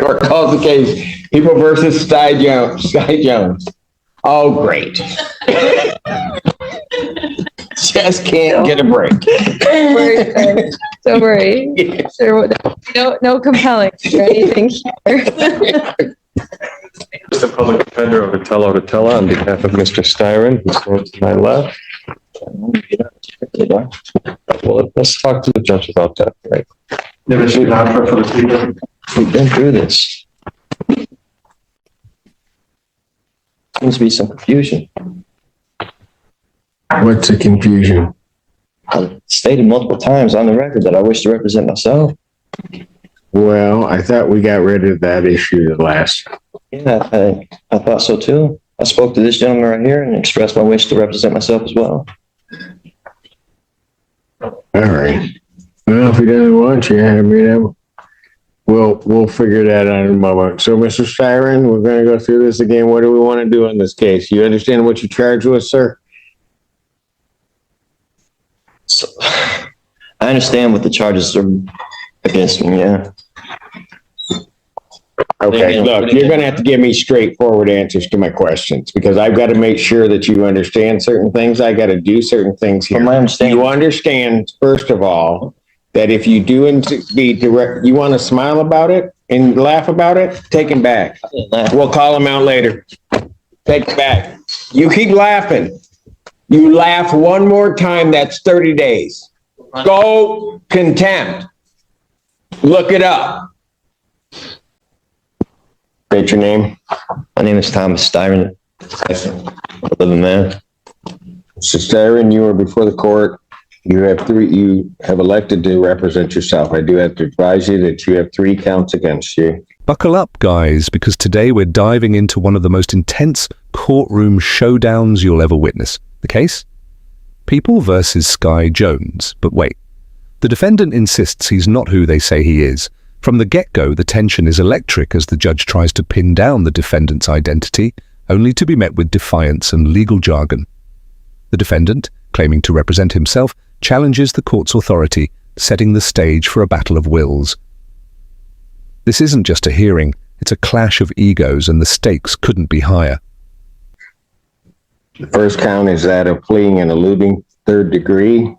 Court calls the case. People versus Sky Jones. Oh, great. Just can't get a break. Don't worry. Sure, no compelling or anything here. Mr. Public Defender of Vitella on behalf of Mr. Styron, who's going to my left. Well, let's talk to the judge about that, right? We've been through this. Seems to be some confusion. What's the confusion? I stated multiple times on the record that I wish to represent myself. Well, I thought we got rid of that issue the last time. Yeah, I thought so too. I spoke to this gentleman right here and expressed my wish to represent myself as well. All right. Well, if he doesn't want you, I mean, we'll figure that out in a moment. So, Mr. Styron, we're going to go through this again. What do we want to do in this case? You understand what you charged with, sir? So, I understand what the charges are against me, yeah. Okay, look, you're going to have to give me straightforward answers to my questions because I've got to make sure that you understand certain things. I got to do certain things here. You understand, first of all, that if you do be direct, you want to smile about it and laugh about it, take him back. We'll call him out later. Take him back. You keep laughing. You laugh one more time, that's 30 days. Go contempt. Look it up. State your name. My name is Thomas Styron. I live in man. Mr. Styron, you are before the court. You have elected to represent yourself. I do have to advise you that you have 3 counts against you. Buckle up, guys, because today we're diving into one of the most intense courtroom showdowns you'll ever witness. The case? People versus Sky Jones. But wait, the defendant insists he's not who they say he is. From the get-go, the tension is electric as the judge tries to pin down the defendant's identity, only to be met with defiance and legal jargon. The defendant, claiming to represent himself, challenges the court's authority, setting the stage for a battle of wills. This isn't just a hearing, it's a clash of egos, and the stakes couldn't be higher. The first count is that of fleeing and eluding 3rd degree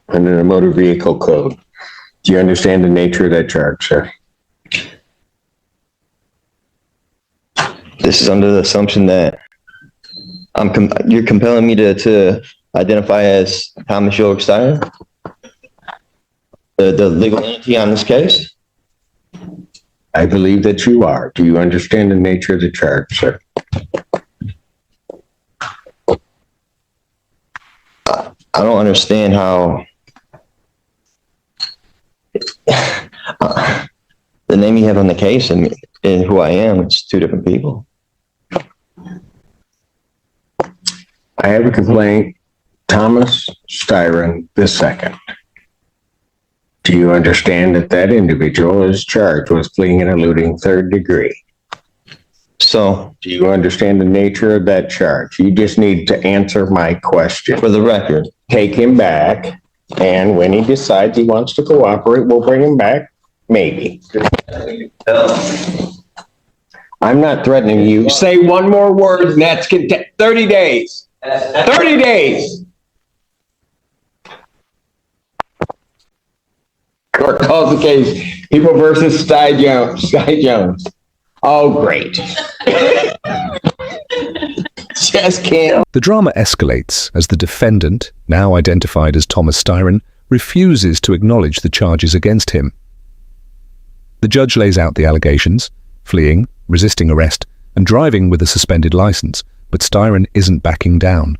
under the Motor Vehicle Code. Do you understand the nature of that charge, sir? This is under the assumption that you're compelling me to identify as Thomas York Styron, the legal entity on this case. I believe that you are. Do you understand the nature of the charge, sir? I don't understand how the name you have on the case and who I am, it's 2 different people. I have a complaint, Thomas Styron II. Do you understand that that individual is charged with fleeing and eluding 3rd degree? So, do you understand the nature of that charge? You just need to answer my question. For the record, take him back, and when he decides he wants to cooperate, we'll bring him back. Maybe. I'm not threatening you. Say one more word, and that's 30 days. 30 days. Court calls the case. People versus Sky Jones. Oh, great. Just can't. The drama escalates as the defendant, now identified as Thomas Styron, refuses to acknowledge the charges against him. The judge lays out the allegations: fleeing, resisting arrest, and driving with a suspended license, but Styron isn't backing down.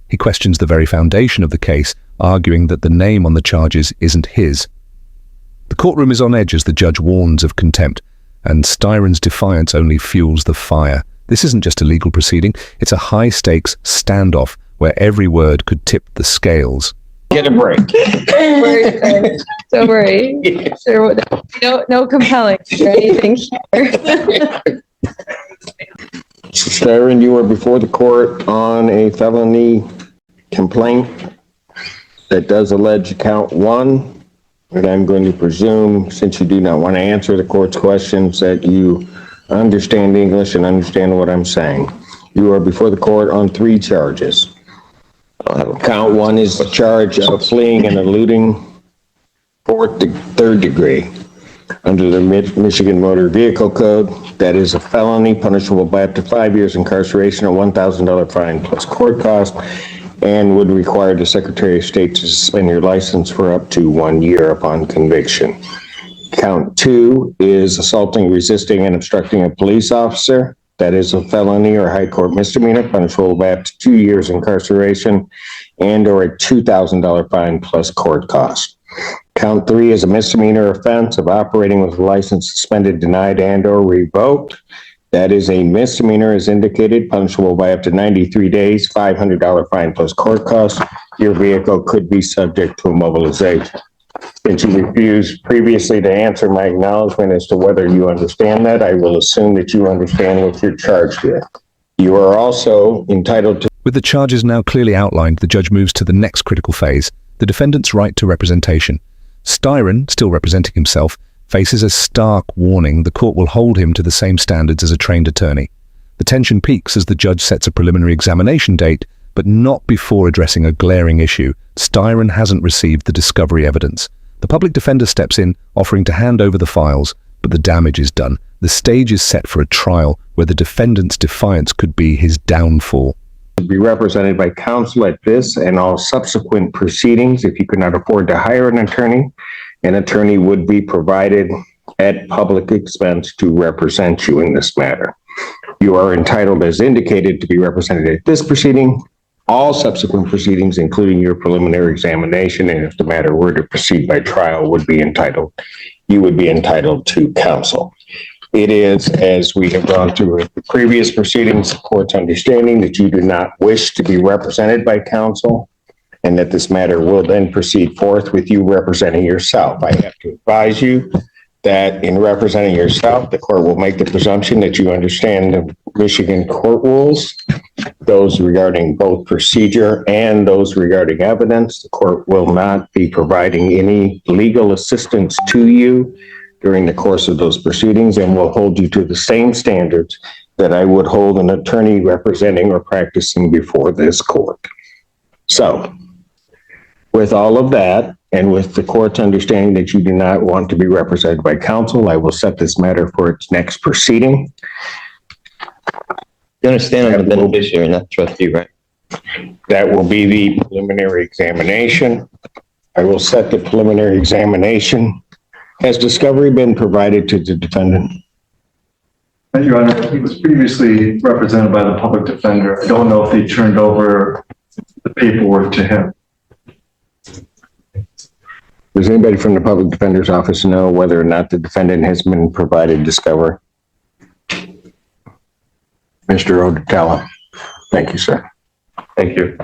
He questions the very foundation of the case, arguing that the name on the charges isn't his. The courtroom is on edge as the judge warns of contempt, and Styron's defiance only fuels the fire. This isn't just a legal proceeding, it's a high-stakes standoff where every word could tip the scales. Get a break. Don't worry. Sure, no compelling or anything here. Styron, you are before the court on a felony complaint that does allege count 1 And I'm going to presume, since you do not want to answer the court's questions, that you understand English and understand what I'm saying. You are before the court on 3 charges. Count 1 is the charge of fleeing and eluding 3rd degree. Under the Michigan Motor Vehicle Code, that is a felony punishable by up to 5 years incarceration or $1,000 fine plus court cost, and would require the Secretary of State to suspend your license for up to 1 year upon conviction. Count 2 is assaulting, resisting, and obstructing a police officer. That is a felony or high court misdemeanor punishable by up to 2 years incarceration and or a $2,000 fine plus court cost. Count 3 is a misdemeanor offense of operating with a license suspended, denied, and or revoked. That is a misdemeanor as indicated, punishable by up to 93 days, $500 fine plus court costs. Your vehicle could be subject to immobilization. Since you refused previously to answer my acknowledgement as to whether you understand that, I will assume that you understand what you're charged with. You are also entitled to... With the charges now clearly outlined, the judge moves to the next critical phase, the defendant's right to representation. Styron, still representing himself, faces a stark warning the court will hold him to the same standards as a trained attorney. The tension peaks as the judge sets a preliminary examination date, but not before addressing a glaring issue. Styron hasn't received the discovery evidence. The public defender steps in, offering to hand over the files, but the damage is done. The stage is set for a trial where the defendant's defiance could be his downfall. Be represented by counsel at this and all subsequent proceedings. If you could not afford to hire an attorney would be provided at public expense to represent you in this matter. You are entitled, as indicated, to be represented at this proceeding, all subsequent proceedings, including your preliminary examination, and if the matter were to proceed by trial, you would be entitled to counsel. It is, as we have gone through the previous proceedings, the court's understanding that you do not wish to be represented by counsel, and that this matter will then proceed forth with you representing yourself. I have to advise you that in representing yourself, the court will make the presumption that you understand the Michigan court rules, those regarding both procedure and those regarding evidence. The court will not be providing any legal assistance to you during the course of those proceedings, and will hold you to the same standards that I would hold an attorney representing or practicing before this court. So, with all of that, and with the court's understanding that you do not want to be represented by counsel, I will set this matter for its next proceeding. You understand I'm the beneficiary, not trustee, right? That will be the preliminary examination. I will set the preliminary examination. Has discovery been provided to the defendant? Your Honor, he was previously represented by the public defender. I don't know if they turned over the paperwork to him. Does anybody from the public defender's office know whether or not the defendant has been provided discovery? Mr. Odetella. Thank you, sir. Thank you.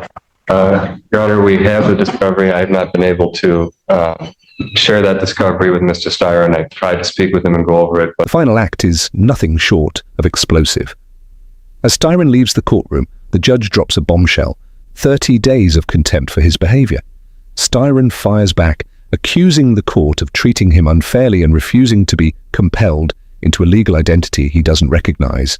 Your Honor, we have the discovery. I have not been able to share that discovery with Mr. Styron. I've tried to speak with him and go over it, but The final act is nothing short of explosive. As Styron leaves the courtroom, the judge drops a bombshell: 30 days of contempt for his behavior. Styron fires back, accusing the court of treating him unfairly and refusing to be compelled into a legal identity he doesn't recognize.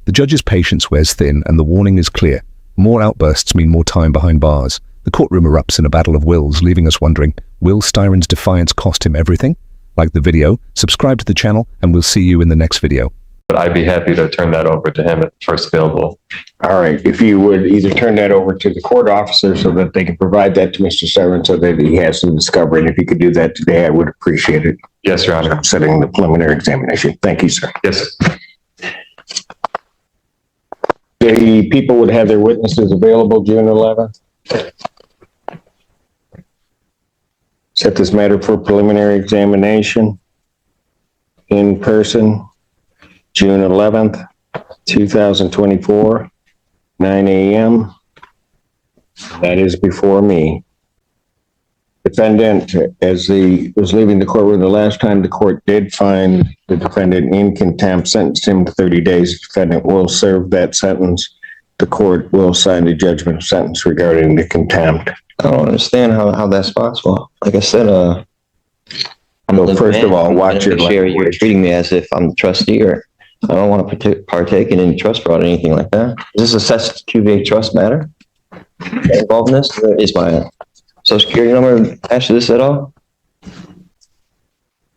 The judge's patience wears thin, and the warning is clear. More outbursts mean more time behind bars. The courtroom erupts in a battle of wills, leaving us wondering, will Styron's defiance cost him everything? Like the video, subscribe to the channel, and we'll see you in the next video. I'd be happy to turn that over to him at first available. All right, if you would either turn that over to the court officer so that they can provide that to Mr. Styron so that he has the discovery, and if you could do that today, I would appreciate it. Yes, Your Honor. I'm setting the preliminary examination. Thank you, sir. Yes. The people would have their witnesses available June 11th. Set this matter for preliminary examination in person, June 11th, 2024, 9 a.m. That is before me. Defendant, as he was leaving the courtroom the last time, the court did find the defendant in contempt, sentenced him to 30 days. The defendant will serve that sentence. The court will sign the judgment of sentence regarding the contempt. I don't understand how that's possible. Like I said, I'm Well, the first of all, watch your beneficiary. You're language. treating me as if I'm the trustee, or I don't want to partake in any trust fraud or anything like that. Is this a QVA trust matter? Involved in this? Is my social security number attached to this at all?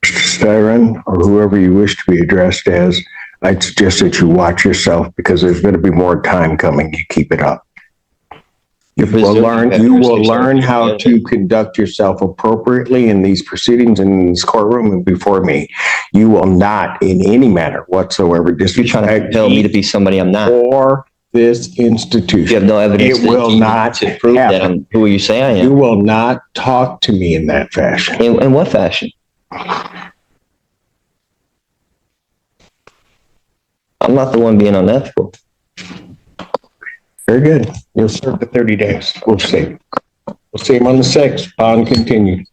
Mr. Styron, or whoever you wish to be addressed as, I'd suggest that you watch yourself because there's going to be more time coming. You keep it up. You will learn how to conduct yourself appropriately in these proceedings in this courtroom and before me. You will not in any manner whatsoever You're trying to tell me to be somebody I'm not. or this institution. You have no evidence. It will not to prove that happen. I'm who you say I am. You will not talk to me in that fashion. In what fashion? I'm not the one being unethical. Very good. You'll serve the 30 days. We'll see. We'll see him on the 6th. On continued.